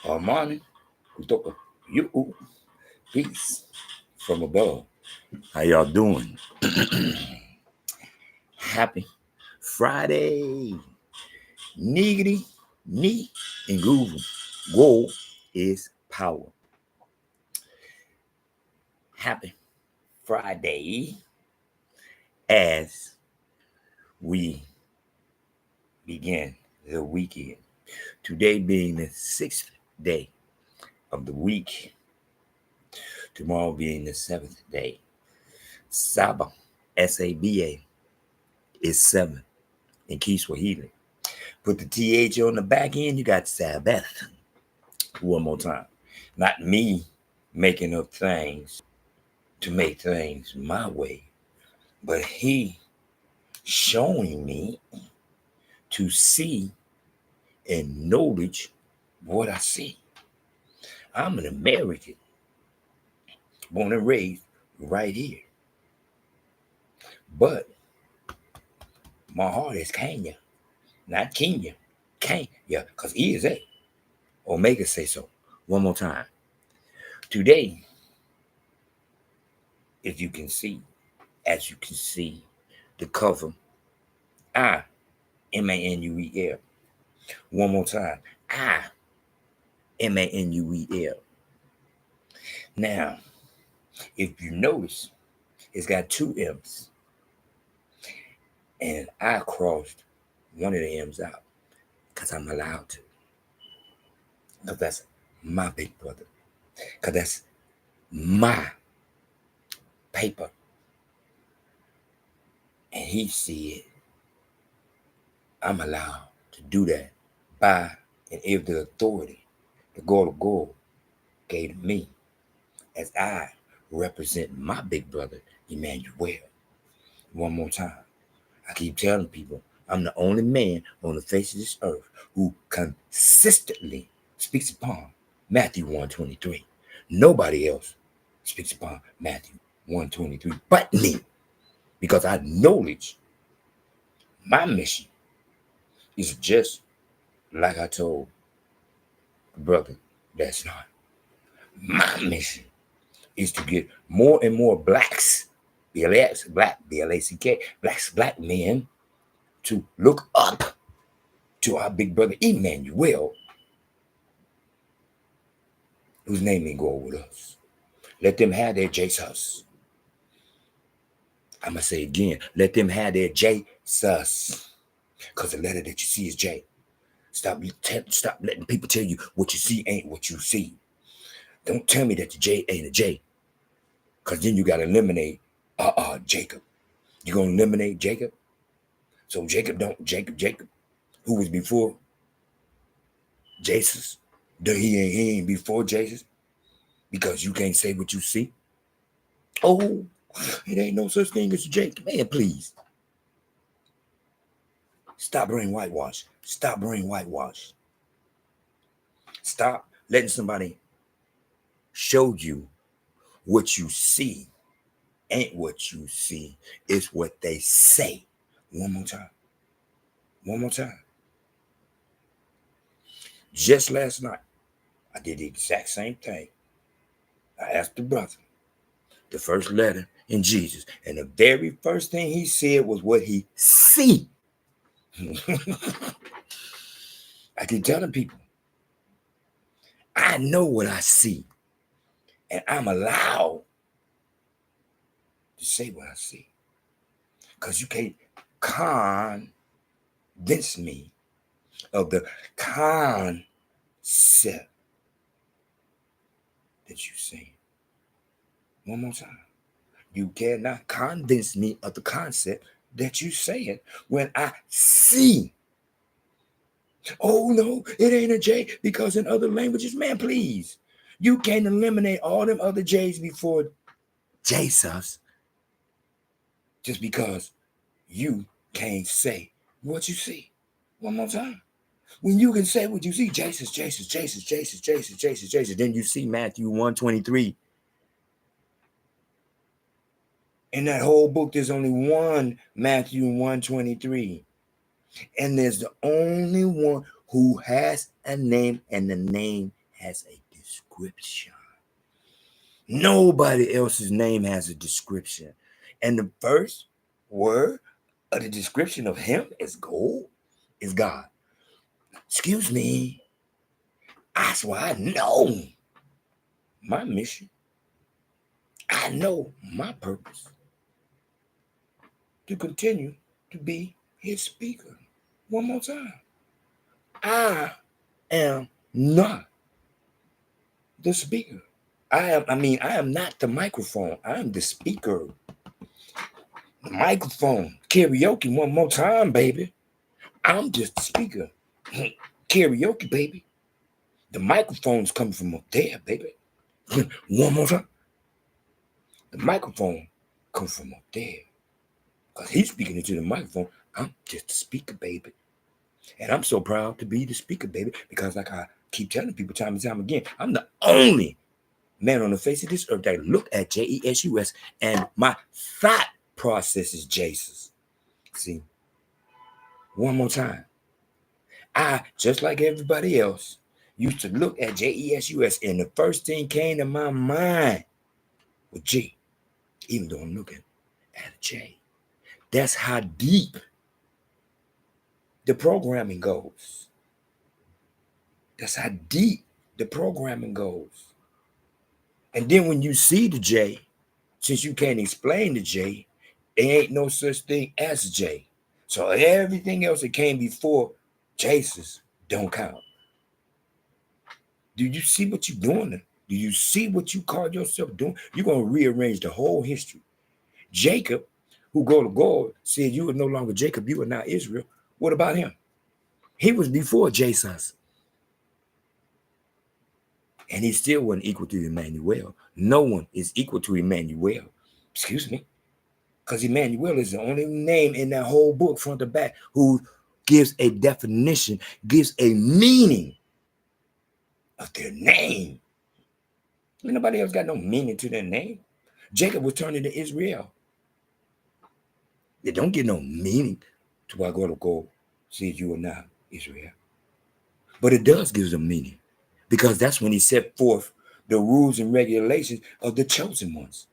Harmony, kutoka you, peace from above. How y'all doing? Happy Friday. Niggity, knee, and groovy. Whoa is power. Happy Friday as we begin the weekend. Today being the 6th day of the week. Tomorrow being the 7th day. Saba, S-A-B-A, is 7 in Kiswahili. Put the TH on the back end, you got Sabbath. One more time. Not me making up things to make things my way, but he showing me to see and knowledge what I see. I'm an American, born and raised right here. But my heart is Kenya, not Kenya. Kenya, because E is A. Omega say so. One more time. Today, as you can see, the cover, I, Manuel. One more time. I, Manuel. Now, if you notice, it's got two M's. And I crossed one of the M's out because I'm allowed to. Because that's my big brother. Because that's my paper. And he said, I'm allowed to do that by and if the authority the God of gold gave to me as I represent my big brother, Imanuel. One more time. I keep telling people I'm the only man on the face of this earth who consistently speaks upon Matthew 1:23. Nobody else speaks upon Matthew 1:23 but me, because I acknowledge my mission is just like I told the brother that's not. My mission is to get more and more blacks, BLX, black, BLACK, black men to look up to our big brother Imanuel, whose name ain't going with us. Let them have their Jesus. I'm going to say again, let them have their Jesus. Because the letter that you see is J. Stop letting people tell you what you see ain't what you see. Don't tell me that the J ain't a J. Because then you got to eliminate Jacob. You going to eliminate Jacob? So Jacob, who was before Jesus, he ain't before Jesus, because you can't say what you see. Oh, it ain't no such thing as a Jacob. Man, please. Stop bringing whitewash. Stop bringing whitewash. Stop letting somebody show you what you see ain't what you see. It's what they say. One more time. One more time. Just last night, I did the exact same thing. I asked the brother the first letter in Jesus, and the very first thing he said was what he see. I keep telling people, I know what I see, and I'm allowed to say what I see. Because you can't convince me of the concept that you see. One more time. You cannot convince me of the concept that you saying when I see. Oh, no, it ain't a J, because in other languages, man, please. You can't eliminate all them other J's before Jesus just because you can't say what you see. One more time. When you can say what you see, Jesus, then you see Matthew 1:23. In that whole book, there's only one Matthew 1:23. And there's the only one who has a name, and the name has a description. Nobody else's name has a description. And the first word of the description of him is gold, is God. Excuse me. That's why I know my mission. I know my purpose. To continue to be his speaker. One more time. I am not the speaker. I am not the microphone. I am the speaker. The microphone. Karaoke one more time, baby. I'm just the speaker. Karaoke, baby. The microphone's coming from up there, baby. One more time. The microphone comes from up there. Because he's speaking into the microphone. I'm just the speaker, baby. And I'm so proud to be the speaker, baby, because like I keep telling people time and time again, I'm the only man on the face of this earth that look at Jesus and my thought process is Jesus. See, one more time. I, just like everybody else, used to look at Jesus and the first thing came to my mind was G, even though I'm looking at a J. That's how deep the programming goes. That's how deep the programming goes. And then when you see the J, since you can't explain the J, there ain't no such thing as J. So everything else that came before Jesus don't count. Do you see what you're doing? Do you see what you call yourself doing? You're going to rearrange the whole history. Jacob, who go to God, said you are no longer Jacob, you are now Israel. What about him? He was before Jesus. And he still wasn't equal to Imanuel. No one is equal to Imanuel. Excuse me. Because Imanuel is the only name in that whole book, front to back, who gives a definition, gives a meaning of their name. Ain't nobody else got no meaning to their name. Jacob was turned into Israel. They don't get no meaning to why God will go says you are now Israel. But it does give them meaning, because that's when he set forth the rules and regulations of the chosen ones.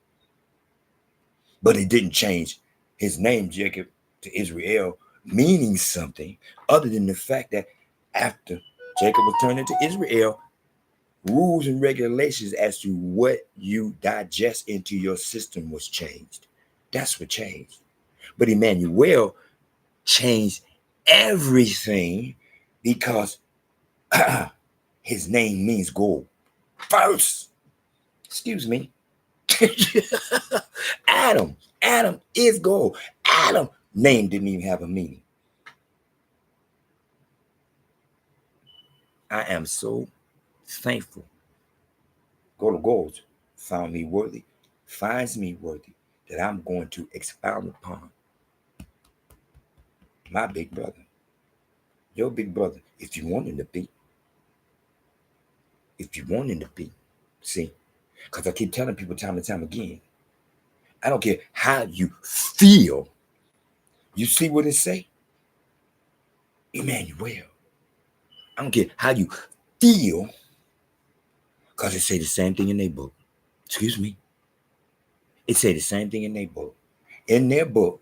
But he didn't change his name, Jacob, to Israel, meaning something other than the fact that after Jacob was turned into Israel, rules and regulations as to what you digest into your system was changed. That's what changed. But Imanuel changed everything because his name means gold. First, excuse me. Adam is gold. Adam name didn't even have a meaning. I am so thankful. Go to gold found me worthy, finds me worthy, that I'm going to expound upon my big brother, your big brother, if you want him to be. If you want him to be. See, because I keep telling people time and time again, I don't care how you feel. You see what it say? Imanuel. I don't care how you feel, because it say the same thing in their book. Excuse me. It say the same thing in their book. In their book,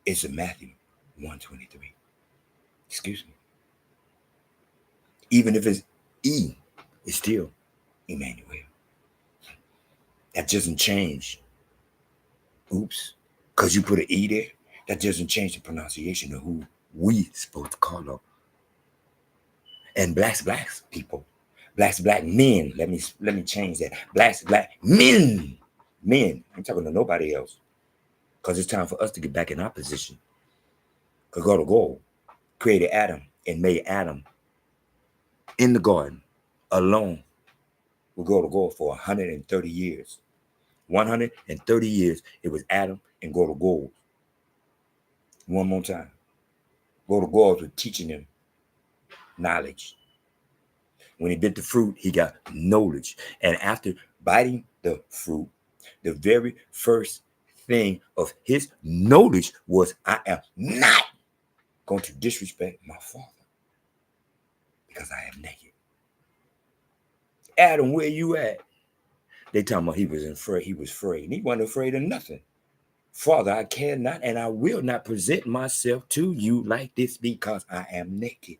it's a Matthew 1:23. Excuse me. Even if it's E, it's still Imanuel. That doesn't change. Oops. Because you put an E there, that doesn't change the pronunciation of who we supposed to call them. And blacks people, black men. Let me change that. Black men. Men. I'm talking to nobody else. Because it's time for us to get back in our position. Because God to go created Adam and made Adam in the garden alone with God to go for 130 years. 130 years, it was Adam and God to go. One more time. God to go was teaching him knowledge. When he bit the fruit, he got knowledge. And after biting the fruit, the very first thing of his knowledge was, I am not going to disrespect my father because I am naked. Adam, where you at? They talking about he was afraid. He was afraid. He wasn't afraid of nothing. Father, I cannot and I will not present myself to you like this because I am naked.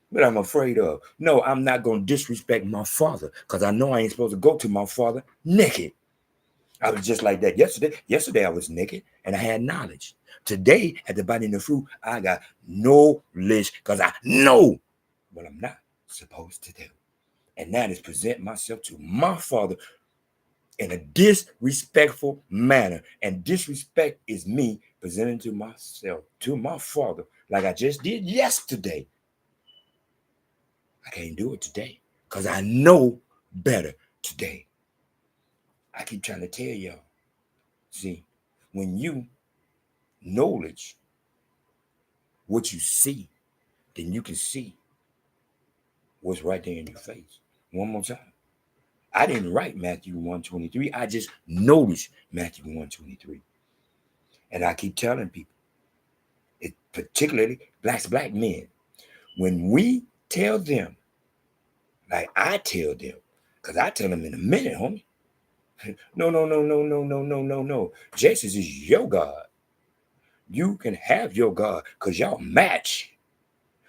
What I'm afraid of? No, I'm not going to disrespect my father because I know I ain't supposed to go to my father naked. I was just like that yesterday. Yesterday I was naked and I had knowledge. Today, at the biting of the fruit, I got knowledge because I know what I'm not supposed to do. And that is present myself to my father in a disrespectful manner. And disrespect is me presenting to myself, to my father, like I just did yesterday. I can't do it today because I know better today. I keep trying to tell y'all. See, when you knowledge what you see, then you can see what's right there in your face. One more time. I didn't write Matthew 1:23. I just noticed Matthew 1:23. And I keep telling people, it, particularly black men, when we tell them, like I tell them, because I tell them in a minute, homie. No. Jesus is your God. You can have your God because y'all match.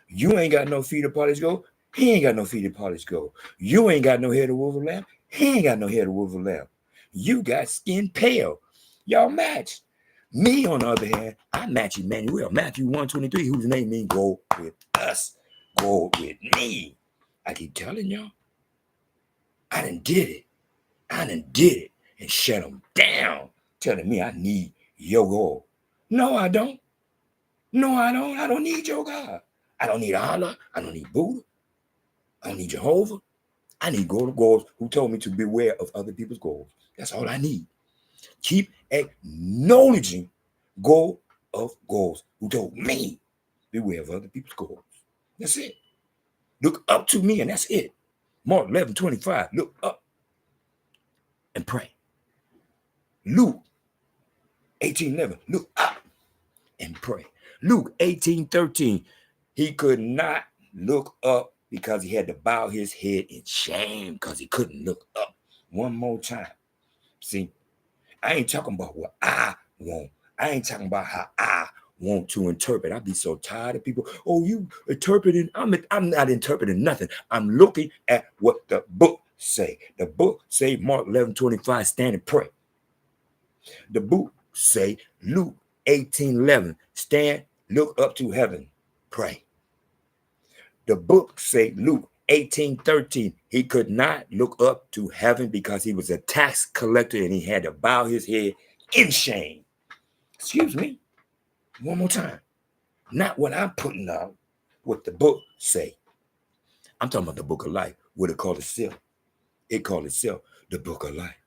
You ain't got no feet to polish gold. He ain't got no feet to polish gold. You ain't got no hair to wolf a lamb. He ain't got no hair to wolf a lamb. You got skin pale. Y'all match. Me, on the other hand, I match Imanuel. Matthew 1:23, whose name means go with us. Go with me. I keep telling y'all, I done did it. I done did it and shut them down, telling me I need your God. No, I don't. No, I don't. I don't need your God. I don't need Allah. I don't need Buddha. I don't need Jehovah. I need goals who told me to beware of other people's goals. That's all I need. Keep acknowledging goal of goals who told me beware of other people's goals. That's it. Look up to me and that's it. Mark 11:25. Look up and pray. Luke 18:11. Look up and pray. Luke 18:13. He could not look up because he had to bow his head in shame because he couldn't look up. One more time. See, I ain't talking about what I want. I ain't talking about how I want to interpret. I be so tired of people. Oh, you interpreting? I'm not interpreting nothing. I'm looking at what the book say. The book say Mark 11:25, stand and pray. The book say Luke 18:11, stand, look up to heaven, pray. The book say Luke 18:13, he could not look up to heaven because he was a tax collector and he had to bow his head in shame. Excuse me, one more time. Not what I'm putting out, what the book say. I'm talking about the book of life, what it called itself. It called itself the book of life.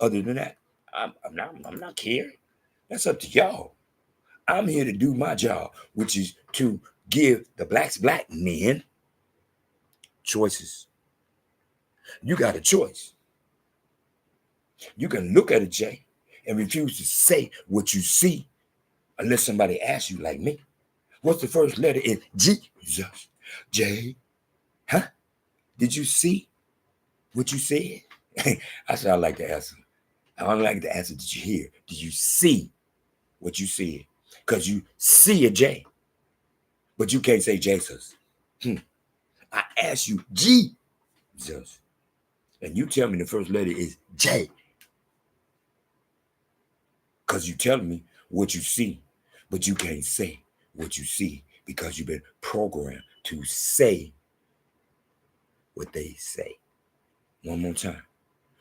Other than that, I'm not caring. That's up to y'all. I'm here to do my job, which is to give the black men choices. You got a choice. You can look at a J and refuse to say what you see unless somebody asks you like me. What's the first letter in Jesus? J. Huh? Did you see what you said? I said I like the answer. I don't like the answer. Did you hear? Did you see what you said? Because you see a J, but you can't say Jesus. I asked you Jesus, and you tell me the first letter is J. Because you telling me what you see, but you can't say what you see because you've been programmed to say what they say. One more time.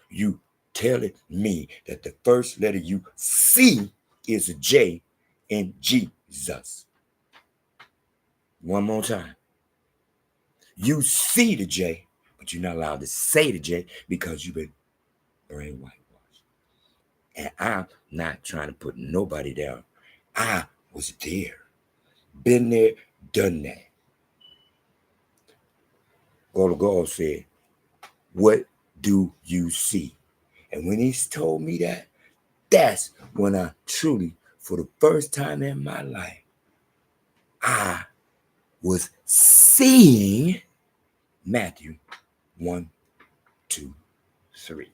You telling me that the first letter you see is a J in Jesus. One more time. You see the J, but you're not allowed to say the J because you've been brain whitewashed. And I'm not trying to put nobody down. I was there. Been there, done that. God said, what do you see? And when he told me that, that's when I truly, for the first time in my life, I was seeing Matthew 1, 2, 3.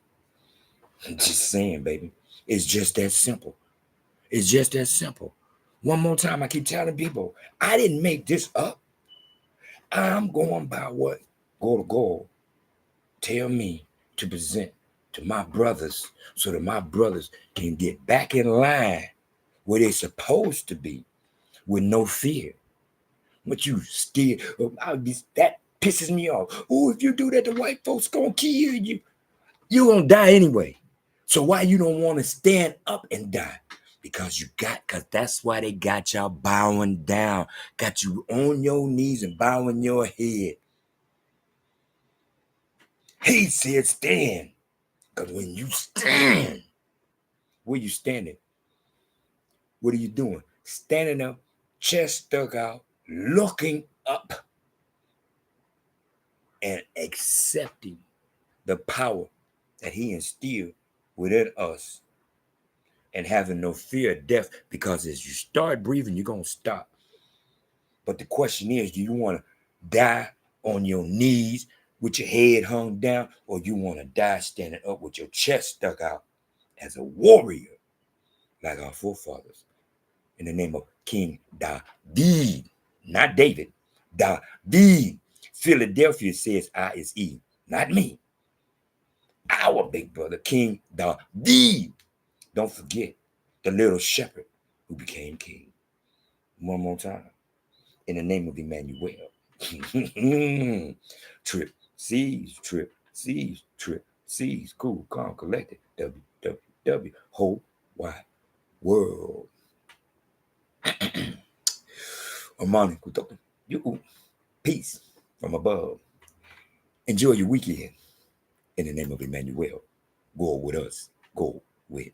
I'm just saying, baby. It's just that simple. It's just that simple. One more time, I keep telling people, I didn't make this up. I'm going by what God tell me to present to my brothers so that my brothers can get back in line where they're supposed to be with no fear. What you scared of, that pisses me off. Oh, if you do that, the white folks gonna kill you. You gonna die anyway. So why you don't want to stand up and die? Because that's why they got y'all bowing down, got you on your knees and bowing your head. He said stand. Because when you stand, where you standing? What are you doing? Standing up, chest stuck out, looking up, and accepting the power that he instilled within us, and having no fear of death, because as you start breathing, you're going to stop. But the question is, do you want to die on your knees with your head hung down, or you want to die standing up with your chest stuck out as a warrior like our forefathers? In the name of King David, not David, David. Philadelphia says I is E, not me. Our big brother, King David. Don't forget the little shepherd who became king. One more time. In the name of Imanuel. Trip, C's, trip, C's, trip, C's, cool, calm, collected, WWW, whole wide world. Amani, you, peace from above. Enjoy your weekend. In the name of Imanuel, go with us, go with